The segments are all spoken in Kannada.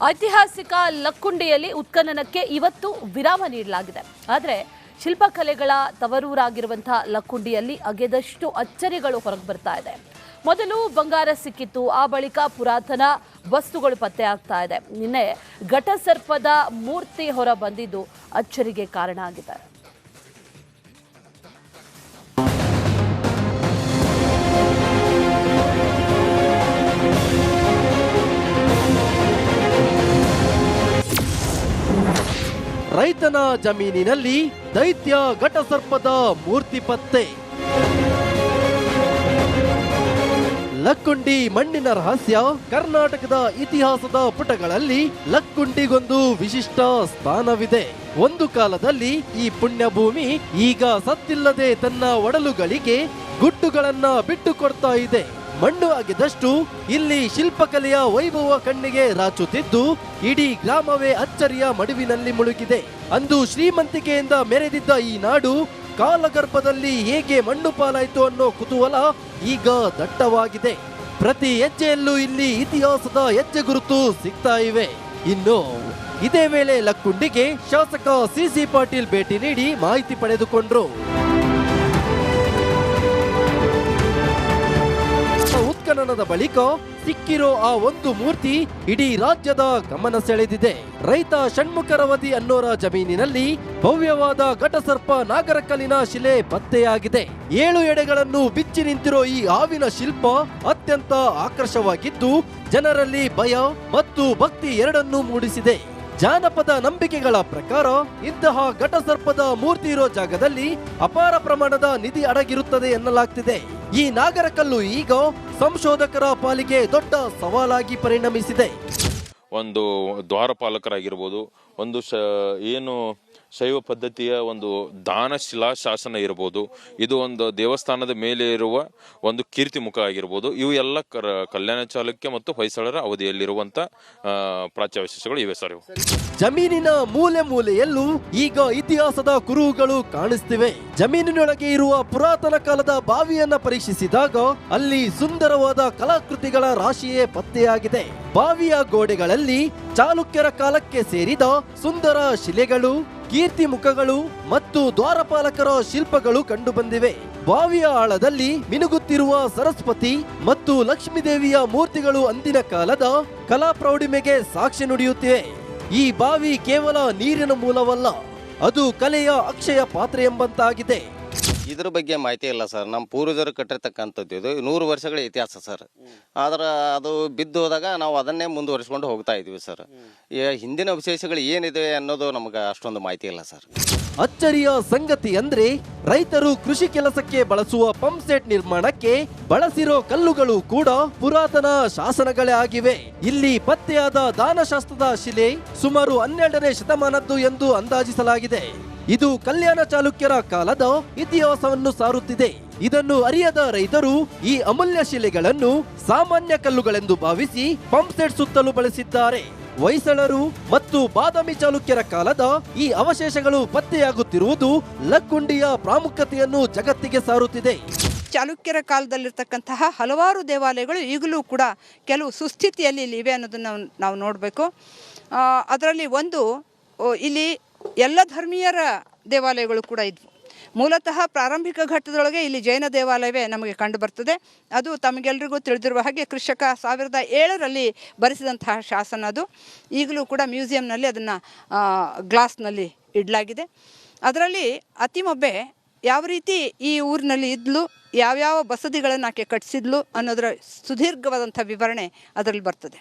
ಐತಿಹಾಸಿಕ ಲಕ್ಕುಂಡಿಯಲ್ಲಿ ಉತ್ಖನನಕ್ಕೆ ಇವತ್ತು ವಿರಾಮ ನೀಡಲಾಗಿದೆ. ಆದರೆ ಶಿಲ್ಪಕಲೆಗಳ ತವರೂರಾಗಿರುವಂತಹ ಲಕ್ಕುಂಡಿಯಲ್ಲಿ ಅಗೆದಷ್ಟು ಅಚ್ಚರಿಗಳು ಹೊರಗೆ ಬರ್ತಾ ಇದೆ. ಮೊದಲು ಬಂಗಾರ ಸಿಕ್ಕಿತ್ತು, ಆ ಬಳಿಕ ಪುರಾತನ ವಸ್ತುಗಳು ಪತ್ತೆ ಆಗ್ತಾ ಇದೆ. ನಿನ್ನೆ ಘಟಸರ್ಪದ ಮೂರ್ತಿ ಹೊರ ಬಂದಿದ್ದು ಅಚ್ಚರಿಗೆ ಕಾರಣ ಆಗಿದೆ. ರೈತನ ಜಮೀನಿನಲ್ಲಿ ದೈತ್ಯ ಘಟಸರ್ಪದ ಮೂರ್ತಿ ಪತ್ತೆ. ಲಕ್ಕುಂಡಿ ಮಣ್ಣಿನ ರಹಸ್ಯ. ಕರ್ನಾಟಕದ ಇತಿಹಾಸದ ಪುಟಗಳಲ್ಲಿ ಲಕ್ಕುಂಡಿಗೊಂದು ವಿಶಿಷ್ಟ ಸ್ಥಾನವಿದೆ. ಒಂದು ಕಾಲದಲ್ಲಿ ಈ ಪುಣ್ಯ ಭೂಮಿ ಈಗ ಸತ್ತಿಲ್ಲದೆ ತನ್ನ ಒಡಲುಗಳಿಗೆ ಗುಟ್ಟುಗಳನ್ನ ಬಿಟ್ಟು ಕೊಡ್ತಾ ಇದೆ. ಮಣ್ಣು ಅಗೆದಷ್ಟು ಇಲ್ಲಿ ಶಿಲ್ಪಕಲೆಯ ವೈಭವ ಕಣ್ಣಿಗೆ ರಾಚುತ್ತಿದ್ದು ಇಡೀ ಗ್ರಾಮವೇ ಅಚ್ಚರಿಯ ಮಡುವಿನಲ್ಲಿ ಮುಳುಗಿದೆ. ಅಂದು ಶ್ರೀಮಂತಿಕೆಯಿಂದ ಮೆರೆದಿದ್ದ ಈ ನಾಡು ಕಾಲಗರ್ಭದಲ್ಲಿ ಹೇಗೆ ಮಣ್ಣು ಪಾಲಾಯಿತು ಅನ್ನೋ ಕುತೂಹಲ ಈಗ ದಟ್ಟವಾಗಿದೆ. ಪ್ರತಿ ಹೆಜ್ಜೆಯಲ್ಲೂ ಇಲ್ಲಿ ಇತಿಹಾಸದ ಹೆಜ್ಜೆ ಗುರುತು ಸಿಗ್ತಾ ಇವೆ. ಇನ್ನು ಇದೇ ವೇಳೆ ಲಕ್ಕುಂಡಿಗೆ ಶಾಸಕ ಸಿಸಿ ಪಾಟೀಲ್ ಭೇಟಿ ನೀಡಿ ಮಾಹಿತಿ ಪಡೆದುಕೊಂಡ್ರು. ಉತ್ಖನನದ ಬಳಿಕ ಸಿಕ್ಕಿರೋ ಆ ಒಂದು ಮೂರ್ತಿ ಇಡೀ ರಾಜ್ಯದ ಗಮನ ಸೆಳೆದಿದೆ. ರೈತ ಷಣ್ಮುಖರವದಿ ಅನ್ನೋರ ಜಮೀನಿನಲ್ಲಿ ಭವ್ಯವಾದ ಘಟಸರ್ಪ ನಾಗರಕಲ್ಲಿನ ಶಿಲೆ ಪತ್ತೆಯಾಗಿದೆ. 7 ಎಡೆಗಳನ್ನು ಬಿಚ್ಚಿ ನಿಂತಿರೋ ಈ ಹಾವಿನ ಶಿಲ್ಪ ಅತ್ಯಂತ ಆಕರ್ಷವಾಗಿದ್ದು ಜನರಲ್ಲಿ ಭಯ ಮತ್ತು ಭಕ್ತಿ ಎರಡನ್ನೂ ಮೂಡಿಸಿದೆ. ಜಾನಪದ ನಂಬಿಕೆಗಳ ಪ್ರಕಾರ ಇಂತಹ ಘಟಸರ್ಪದ ಮೂರ್ತಿ ಇರೋ ಜಾಗದಲ್ಲಿ ಅಪಾರ ಪ್ರಮಾಣದ ನಿಧಿ ಅಡಗಿರುತ್ತದೆ ಎನ್ನಲಾಗ್ತಿದೆ. ಈ ನಾಗರಕಲ್ಲು ಈಗ ಸಂಶೋಧಕರ ಪಾಲಿಗೆ ದೊಡ್ಡ ಸವಾಲಾಗಿ ಪರಿಣಮಿಸಿದೆ. ಒಂದು ದ್ವಾರಪಾಲಕರಾಗಿರ್ಬೋದು, ಒಂದು ಏನು ಶೈವ ಪದ್ಧತಿಯ ಒಂದು ದಾನ ಶಿಲಾಶಾಸನ ಇರ್ಬೋದು, ಇದು ಒಂದು ದೇವಸ್ಥಾನದ ಮೇಲೆ ಇರುವ ಒಂದು ಕೀರ್ತಿ ಮುಖ ಆಗಿರ್ಬೋದು, ಇವು ಎಲ್ಲ ಕಲ್ಯಾಣ ಚಾಲುಕ್ಯ ಮತ್ತು ಹೊಯ್ಸಳರ ಅವಧಿಯಲ್ಲಿರುವಂತ ಪ್ರಾಚ್ಯಾವಶೇಷಗಳು ಇವೆ ಸರ್. ಜಮೀನಿನ ಮೂಲೆ ಮೂಲೆಯಲ್ಲೂ ಈಗ ಇತಿಹಾಸದ ಕುರುಹುಗಳು ಕಾಣಿಸ್ತಿವೆ. ಜಮೀನಿನೊಳಗೆ ಇರುವ ಪುರಾತನ ಕಾಲದ ಬಾವಿಯನ್ನ ಪರೀಕ್ಷಿಸಿದಾಗ ಅಲ್ಲಿ ಸುಂದರವಾದ ಕಲಾಕೃತಿಗಳ ರಾಶಿಯೇ ಪತ್ತೆಯಾಗಿದೆ. ಬಾವಿಯ ಗೋಡೆಗಳಲ್ಲಿ ಚಾಲುಕ್ಯರ ಕಾಲಕ್ಕೆ ಸೇರಿದ ಸುಂದರ ಶಿಲೆಗಳು, ಕೀರ್ತಿ ಮುಖಗಳು ಮತ್ತು ದ್ವಾರಪಾಲಕರ ಶಿಲ್ಪಗಳು ಕಂಡುಬಂದಿವೆ. ಬಾವಿಯ ಆಳದಲ್ಲಿ ಮಿನುಗುತ್ತಿರುವ ಸರಸ್ವತಿ ಮತ್ತು ಲಕ್ಷ್ಮೀದೇವಿಯ ಮೂರ್ತಿಗಳು ಅಂದಿನ ಕಾಲದ ಕಲಾ ಪ್ರೌಢಿಮೆಗೆ ಸಾಕ್ಷಿ ನುಡಿಯುತ್ತಿವೆ. ಈ ಬಾವಿ ಕೇವಲ ನೀರಿನ ಮೂಲವಲ್ಲ, ಅದು ಕಲೆಯ ಅಕ್ಷಯ ಪಾತ್ರೆ ಎಂಬಂತಾಗಿದೆ. ಇದ್ರ ಬಗ್ಗೆ ಮಾಹಿತಿ ಇಲ್ಲ ಸರ್. ನಮ್ಮ ಪೂರ್ವಜರು ಕಟ್ಟಿರ್ತಕ್ಕಂಥದ್ದು ಇದು 100 ವರ್ಷಗಳ ಇತಿಹಾಸ ಸರ್. ಆದ್ರೆ ಅದು ಬಿದ್ದು ಹೋದಾಗ ನಾವು ಅದನ್ನೇ ಮುಂದುವರಿಸ್ಕೊಂಡು ಹೋಗ್ತಾ ಇದೀವಿ ಸರ್. ಹಿಂದಿನ ವಿಶೇಷಗಳು ಏನಿದೆ ಅನ್ನೋದು ನಮಗೆ ಅಷ್ಟೊಂದು ಮಾಹಿತಿ ಇಲ್ಲ ಸರ್. ಅಚ್ಚರಿಯ ಸಂಗತಿ ಅಂದ್ರೆ ರೈತರು ಕೃಷಿ ಕೆಲಸಕ್ಕೆ ಬಳಸುವ ಪಂಪ್ ಸೆಟ್ ನಿರ್ಮಾಣಕ್ಕೆ ಬಳಸಿರೋ ಕಲ್ಲುಗಳು ಕೂಡ ಪುರಾತನ ಶಾಸನಗಳೇ ಆಗಿವೆ. ಇಲ್ಲಿ ಪತ್ತೆಯಾದ ದಾನಶಾಸ್ತ್ರದ ಶಿಲೆ ಸುಮಾರು 12ನೇ ಶತಮಾನದ್ದು ಎಂದು ಅಂದಾಜಿಸಲಾಗಿದೆ. ಇದು ಕಲ್ಯಾಣ ಚಾಲುಕ್ಯರ ಕಾಲದ ಇತಿಹಾಸವನ್ನು ಸಾರುತ್ತಿದೆ. ಇದನ್ನು ಅರಿಯದ ರೈತರು ಈ ಅಮೂಲ್ಯ ಶಿಲೆಗಳನ್ನು ಸಾಮಾನ್ಯ ಕಲ್ಲುಗಳೆಂದು ಭಾವಿಸಿ ಪಂಪ್ ಸೆಟ್ ಸುತ್ತಲೂ ಬಳಸಿದ್ದಾರೆ. ಹೊಯ್ಸಳರು ಮತ್ತು ಬಾದಾಮಿ ಚಾಲುಕ್ಯರ ಕಾಲದ ಈ ಅವಶೇಷಗಳು ಪತ್ತೆಯಾಗುತ್ತಿರುವುದು ಲಕ್ಕುಂಡಿಯ ಪ್ರಾಮುಖ್ಯತೆಯನ್ನು ಜಗತ್ತಿಗೆ ಸಾರುತ್ತಿದೆ. ಚಾಲುಕ್ಯರ ಕಾಲದಲ್ಲಿರ್ತಕ್ಕಂತಹ ಹಲವಾರು ದೇವಾಲಯಗಳು ಈಗಲೂ ಕೂಡ ಕೆಲವು ಸುಸ್ಥಿತಿಯಲ್ಲಿ ಇವೆ ಅನ್ನೋದನ್ನು ನಾವು ನೋಡಬೇಕು. ಅದರಲ್ಲಿ ಒಂದು ಇಲ್ಲಿ ಎಲ್ಲ ಧರ್ಮೀಯರ ದೇವಾಲಯಗಳು ಕೂಡ ಇದ್ವು. ಮೂಲತಃ ಪ್ರಾರಂಭಿಕ ಘಟ್ಟದೊಳಗೆ ಇಲ್ಲಿ ಜೈನ ದೇವಾಲಯವೇ ನಮಗೆ ಕಂಡು ಬರ್ತದೆ. ಅದು ತಮಗೆಲ್ಲರಿಗೂ ತಿಳಿದಿರುವ ಹಾಗೆ ಕ್ರಿಶಕ 1007ರಲ್ಲಿ ಬರೆಸಿದಂತಹ ಶಾಸನ. ಅದು ಈಗಲೂ ಕೂಡ ಮ್ಯೂಸಿಯಂನಲ್ಲಿ ಅದನ್ನು ಗ್ಲಾಸ್ನಲ್ಲಿ ಇಡಲಾಗಿದೆ. ಅದರಲ್ಲಿ ಅತಿಮೊಬ್ಬೆ ಯಾವ ರೀತಿ ಈ ಊರಿನಲ್ಲಿ ಇದ್ಲು, ಯಾವ್ಯಾವ ಬಸದಿಗಳನ್ನು ಆಕೆ ಕಟ್ಟಿಸಿದ್ಲು ಅನ್ನೋದರ ಸುದೀರ್ಘವಾದಂಥ ವಿವರಣೆ ಅದರಲ್ಲಿ ಬರ್ತದೆ.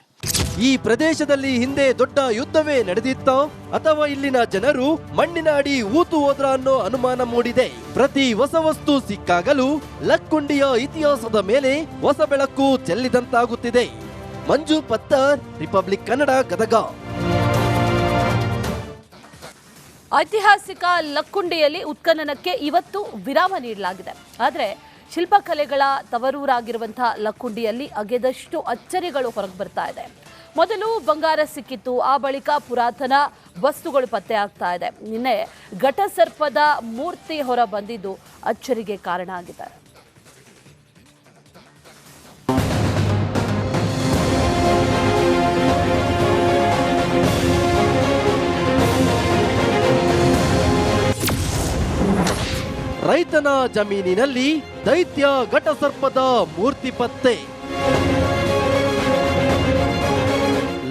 ಈ ಪ್ರದೇಶದಲ್ಲಿ ಹಿಂದೆ ದೊಡ್ಡ ಯುದ್ಧವೇ ನಡೆದಿತ್ತೋ ಅಥವಾ ಇಲ್ಲಿನ ಜನರು ಮಣ್ಣಿನ ಅಡಿ ಊತು ಹೋದ್ರ ಅನ್ನೋ ಅನುಮಾನ ಮೂಡಿದೆ. ಪ್ರತಿ ಹೊಸ ವಸ್ತು ಸಿಕ್ಕಾಗಲೂ ಲಕ್ಕುಂಡಿಯ ಇತಿಹಾಸದ ಮೇಲೆ ಹೊಸ ಬೆಳಕು ಚೆಲ್ಲಿದಂತಾಗುತ್ತಿದೆ. ಮಂಜು ಪತ್ತರ್, ರಿಪಬ್ಲಿಕ್ ಕನ್ನಡ, ಗದಗ. ಐತಿಹಾಸಿಕ ಲಕ್ಕುಂಡಿಯಲ್ಲಿ ಉತ್ಖನನಕ್ಕೆ ಇವತ್ತು ವಿರಾಮ ನೀಡಲಾಗಿದೆ. ಆದರೆ ಶಿಲ್ಪಕಲೆಗಳ ತವರೂರಾಗಿರುವಂತಹ ಲಕ್ಕುಂಡಿಯಲ್ಲಿ ಅಗೆದಷ್ಟು ಅಚ್ಚರಿಗಳು ಹೊರಗೆ ಬರ್ತಾ ಇದೆ. ಮೊದಲು ಬಂಗಾರ ಸಿಕ್ಕಿತ್ತು, ಆ ಬಳಿಕ ಪುರಾತನ ವಸ್ತುಗಳು ಪತ್ತೆ ಆಗ್ತಾ ಇದೆ. ನಿನ್ನೆ ಘಟಸರ್ಪದ ಮೂರ್ತಿ ಹೊರ ಬಂದಿದ್ದು ಅಚ್ಚರಿಗೆ ಕಾರಣ ಆಗಿದೆ. ರೈತನ ಜಮೀನಿನಲ್ಲಿ ದೈತ್ಯ ಘಟಸರ್ಪದ ಮೂರ್ತಿ ಪತ್ತೆ.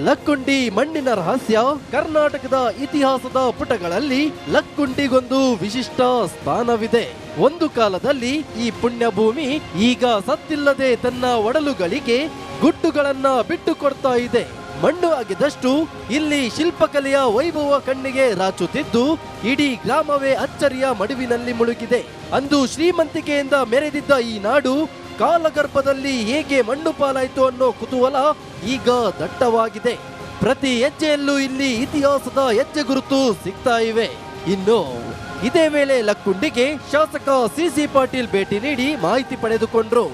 ಲಕ್ಕುಂಡಿ ಮಣ್ಣಿನ ರಹಸ್ಯ. ಕರ್ನಾಟಕದ ಇತಿಹಾಸದ ಪುಟಗಳಲ್ಲಿ ಲಕ್ಕುಂಡಿಗೊಂದು ವಿಶಿಷ್ಟ ಸ್ಥಾನವಿದೆ. ಒಂದು ಕಾಲದಲ್ಲಿ ಈ ಪುಣ್ಯಭೂಮಿ ಈಗ ಸತ್ತಿಲ್ಲದೆ ತನ್ನ ಒಡಲುಗಳಿಗೆ ಗುಡ್ಡುಗಳನ್ನ ಬಿಟ್ಟು ಕೊಡ್ತಾ ಇದೆ. ಮಣ್ಣು ಅಗೆದಷ್ಟು ಇಲ್ಲಿ ಶಿಲ್ಪಕಲೆಯ ವೈಭವ ಕಣ್ಣಿಗೆ ರಾಚುತ್ತಿದ್ದು ಇಡೀ ಗ್ರಾಮವೇ ಅಚ್ಚರಿಯ ಮಡುವಿನಲ್ಲಿ ಮುಳುಗಿದೆ. ಅಂದು ಶ್ರೀಮಂತಿಕೆಯಿಂದ ಮೆರೆದಿದ್ದ ಈ ನಾಡು ಕಾಲಗರ್ಭದಲ್ಲಿ ಹೇಗೆ ಮಣ್ಣು ಪಾಲಾಯಿತು ಅನ್ನೋ ಕುತೂಹಲ ಈಗ ದಟ್ಟವಾಗಿದೆ. ಪ್ರತಿ ಹೆಜ್ಜೆಯಲ್ಲೂ ಇಲ್ಲಿ ಇತಿಹಾಸದ ಹೆಜ್ಜೆ ಗುರುತು ಸಿಗ್ತಾ ಇವೆ. ಇನ್ನು ಇದೇ ವೇಳೆ ಲಕ್ಕುಂಡಿಗೆ ಶಾಸಕ ಸಿಸಿ ಪಾಟೀಲ್ ಭೇಟಿ ನೀಡಿ ಮಾಹಿತಿ ಪಡೆದುಕೊಂಡ್ರು.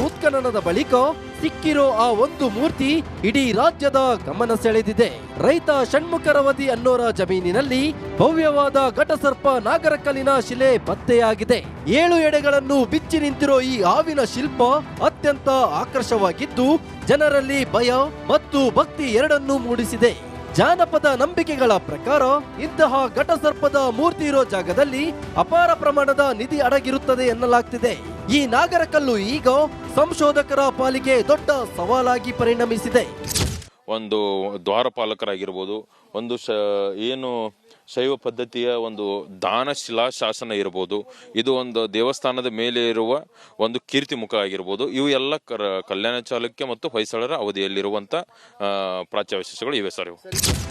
ಉತ್ಖನನದ ಬಳಿಕ ಸಿಕ್ಕಿರೋ ಆ ಒಂದು ಮೂರ್ತಿ ಇಡೀ ರಾಜ್ಯದ ಗಮನ ಸೆಳೆದಿದೆ. ರೈತ ಷಣ್ಮುಖರವದಿ ಅನ್ನೋರ ಜಮೀನಿನಲ್ಲಿ ಭವ್ಯವಾದ ಘಟಸರ್ಪ ನಾಗರಕಲ್ಲಿನ ಶಿಲೆ ಪತ್ತೆಯಾಗಿದೆ. 7 ಎಡೆಗಳನ್ನು ಬಿಚ್ಚಿ ನಿಂತಿರೋ ಈ ಹಾವಿನ ಶಿಲ್ಪ ಅತ್ಯಂತ ಆಕರ್ಷವಾಗಿದ್ದು ಜನರಲ್ಲಿ ಭಯ ಮತ್ತು ಭಕ್ತಿ ಎರಡನ್ನೂ ಮೂಡಿಸಿದೆ. ಜಾನಪದ ನಂಬಿಕೆಗಳ ಪ್ರಕಾರ ಇಂತಹ ಘಟಸರ್ಪದ ಮೂರ್ತಿ ಇರೋ ಜಾಗದಲ್ಲಿ ಅಪಾರ ಪ್ರಮಾಣದ ನಿಧಿ ಅಡಗಿರುತ್ತದೆ ಎನ್ನಲಾಗ್ತಿದೆ. ಈ ನಾಗರಕಲ್ಲು ಈಗ ಸಂಶೋಧಕರ ಪಾಲಿಗೆ ದೊಡ್ಡ ಸವಾಲಾಗಿ ಪರಿಣಮಿಸಿದೆ. ಒಂದು ದ್ವಾರಪಾಲಕರಾಗಿರ್ಬೋದು, ಒಂದು ಏನು ಶೈವ ಪದ್ಧತಿಯ ಒಂದು ದಾನಶಿಲಾ ಶಾಸನ ಇರ್ಬೋದು, ಇದು ಒಂದು ದೇವಸ್ಥಾನದ ಮೇಲೆ ಇರುವ ಒಂದು ಕೀರ್ತಿ ಮುಖ ಆಗಿರ್ಬೋದು, ಇವು ಎಲ್ಲ ಕಲ್ಯಾಣ ಚಾಲುಕ್ಯ ಮತ್ತು ಹೊಯ್ಸಳರ ಅವಧಿಯಲ್ಲಿರುವಂತ ಪ್ರಾಚ್ಯಾವಶೇಷಗಳು ಇವೆ ಸರ್.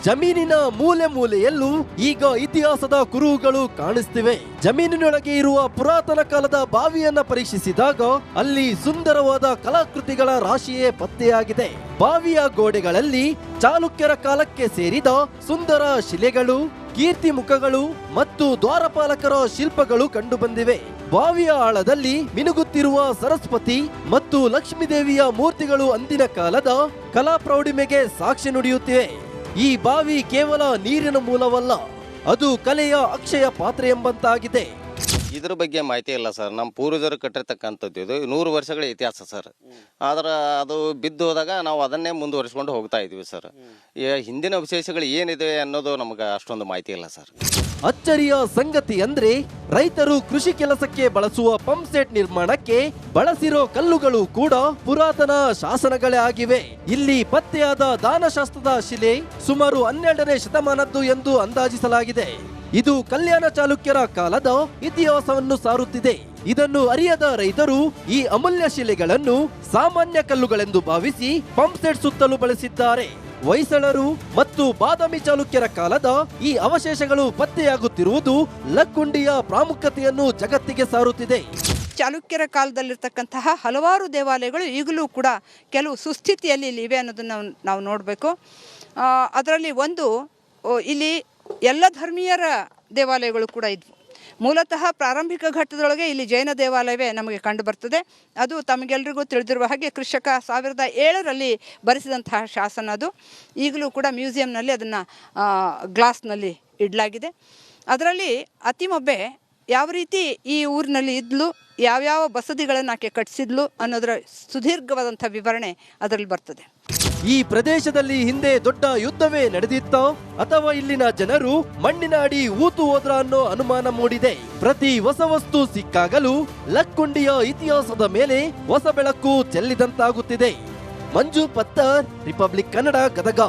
ಜಮೀನಿನ ಮೂಲೆ ಮೂಲೆಯಲ್ಲೂ ಈಗ ಇತಿಹಾಸದ ಕುರುಹುಗಳು ಕಾಣಿಸ್ತಿವೆ. ಜಮೀನಿನೊಳಗೆ ಇರುವ ಪುರಾತನ ಕಾಲದ ಬಾವಿಯನ್ನ ಪರೀಕ್ಷಿಸಿದಾಗ ಅಲ್ಲಿ ಸುಂದರವಾದ ಕಲಾಕೃತಿಗಳ ರಾಶಿಯೇ ಪತ್ತೆಯಾಗಿದೆ. ಬಾವಿಯ ಗೋಡೆಗಳಲ್ಲಿ ಚಾಲುಕ್ಯರ ಕಾಲಕ್ಕೆ ಸೇರಿದ ಸುಂದರ ಶಿಲೆಗಳು, ಕೀರ್ತಿ ಮುಖಗಳು ಮತ್ತು ದ್ವಾರಪಾಲಕರ ಶಿಲ್ಪಗಳು ಕಂಡುಬಂದಿವೆ. ಬಾವಿಯ ಆಳದಲ್ಲಿ ಮಿನುಗುತ್ತಿರುವ ಸರಸ್ವತಿ ಮತ್ತು ಲಕ್ಷ್ಮೀದೇವಿಯ ಮೂರ್ತಿಗಳು ಅಂದಿನ ಕಾಲದ ಕಲಾ ಪ್ರೌಢಿಮೆಗೆ ಸಾಕ್ಷಿ ನುಡಿಯುತ್ತಿವೆ. ಈ ಬಾವಿ ಕೇವಲ ನೀರಿನ ಮೂಲವಲ್ಲ, ಅದು ಕಲೆಯ ಅಕ್ಷಯ ಪಾತ್ರೆ ಎಂಬಂತಾಗಿದೆ. ಇದ್ರ ಬಗ್ಗೆ ಮಾಹಿತಿ ಇಲ್ಲ ಸರ್. ನಮ್ಮ ಪೂರ್ವಜರು ಕಟ್ಟಿರ್ತಕ್ಕಂಥದ್ದು ಇದು 100 ವರ್ಷಗಳ ಇತಿಹಾಸ ಸರ್. ಆದ್ರೆ ಅದು ಬಿದ್ದು ಹೋದಾಗ ನಾವು ಅದನ್ನೇ ಮುಂದುವರಿಸ್ಕೊಂಡು ಹೋಗ್ತಾ ಇದ್ವಿ ಸರ್. ಹಿಂದಿನ ವಿಶೇಷಗಳು ಏನಿದೆ ಅನ್ನೋದು ನಮಗೆ ಅಷ್ಟೊಂದು ಮಾಹಿತಿ ಇಲ್ಲ ಸರ್. ಅಚ್ಚರಿಯ ಸಂಗತಿ ಅಂದ್ರೆ ರೈತರು ಕೃಷಿ ಕೆಲಸಕ್ಕೆ ಬಳಸುವ ಪಂಪ್ ಸೆಟ್ ನಿರ್ಮಾಣಕ್ಕೆ ಬಳಸಿರೋ ಕಲ್ಲುಗಳು ಕೂಡ ಪುರಾತನ ಶಾಸನಗಳೇ ಆಗಿವೆ. ಇಲ್ಲಿ ಪತ್ತೆಯಾದ ದಾನಶಾಸ್ತ್ರದ ಶಿಲೆ ಸುಮಾರು 12ನೇ ಶತಮಾನದ್ದು ಎಂದು ಅಂದಾಜಿಸಲಾಗಿದೆ. ಇದು ಕಲ್ಯಾಣ ಚಾಲುಕ್ಯರ ಕಾಲದ ಇತಿಹಾಸವನ್ನು ಸಾರುತ್ತಿದೆ. ಇದನ್ನು ಅರಿಯದ ರೈತರು ಈ ಅಮೂಲ್ಯ ಶಿಲೆಗಳನ್ನು ಸಾಮಾನ್ಯ ಕಲ್ಲುಗಳೆಂದು ಭಾವಿಸಿ ಪಂಪ್ ಸೆಟ್ ಸುತ್ತಲೂ ಬಳಸಿದ್ದಾರೆ. ಹೊಯ್ಸಳರು ಮತ್ತು ಬಾದಾಮಿ ಚಾಲುಕ್ಯರ ಕಾಲದ ಈ ಅವಶೇಷಗಳು ಪತ್ತೆಯಾಗುತ್ತಿರುವುದು ಲಕ್ಕುಂಡಿಯ ಪ್ರಾಮುಖ್ಯತೆಯನ್ನು ಜಗತ್ತಿಗೆ ಸಾರುತ್ತಿದೆ. ಚಾಲುಕ್ಯರ ಕಾಲದಲ್ಲಿರ್ತಕ್ಕಂತಹ ಹಲವಾರು ದೇವಾಲಯಗಳು ಈಗಲೂ ಕೂಡ ಕೆಲವು ಸುಸ್ಥಿತಿಯಲ್ಲಿ ಇವೆ ಅನ್ನೋದನ್ನು ನಾವು ನೋಡಬೇಕು. ಅದರಲ್ಲಿ ಒಂದು ಇಲ್ಲಿ ಎಲ್ಲ ಧರ್ಮೀಯರ ದೇವಾಲಯಗಳು ಕೂಡ ಇದ್ವು. ಮೂಲತಃ ಪ್ರಾರಂಭಿಕ ಘಟ್ಟದೊಳಗೆ ಇಲ್ಲಿ ಜೈನ ದೇವಾಲಯವೇ ನಮಗೆ ಕಂಡು ಬರ್ತದೆ. ಅದು ತಮಗೆಲ್ಲರಿಗೂ ತಿಳಿದಿರುವ ಹಾಗೆ ಕ್ರಿಶಕ 1007ರಲ್ಲಿ ಬರೆಸಿದಂತಹ ಶಾಸನ. ಅದು ಈಗಲೂ ಕೂಡ ಮ್ಯೂಸಿಯಂನಲ್ಲಿ ಅದನ್ನು ಗ್ಲಾಸ್ನಲ್ಲಿ ಇಡಲಾಗಿದೆ. ಅದರಲ್ಲಿ ಅತಿಮೊಬ್ಬೆ ಯಾವ ರೀತಿ ಈ ಊರಿನಲ್ಲಿ ಇದ್ಲು, ಯಾವ್ಯಾವ ಬಸದಿಗಳನ್ನು ಆಕೆ ಕಟ್ಟಿಸಿದ್ಲು ಅನ್ನೋದರ ಸುದೀರ್ಘವಾದಂಥ ವಿವರಣೆ ಅದರಲ್ಲಿ ಬರ್ತದೆ. ಈ ಪ್ರದೇಶದಲ್ಲಿ ಹಿಂದೆ ದೊಡ್ಡ ಯುದ್ಧವೇ ನಡೆದಿತ್ತೋ ಅಥವಾ ಇಲ್ಲಿನ ಜನರು ಮಣ್ಣಿನ ಅಡಿ ಊತು ಹೋದ್ರ ಅನ್ನೋ ಅನುಮಾನ ಮೂಡಿದೆ. ಪ್ರತಿ ಹೊಸ ವಸ್ತು ಸಿಕ್ಕಾಗಲೂ ಲಕ್ಕುಂಡಿಯ ಇತಿಹಾಸದ ಮೇಲೆ ಹೊಸ ಬೆಳಕು ಚೆಲ್ಲಿದಂತಾಗುತ್ತಿದೆ. ಮಂಜು ಪತ್ತರ್, ರಿಪಬ್ಲಿಕ್ ಕನ್ನಡ, ಗದಗ.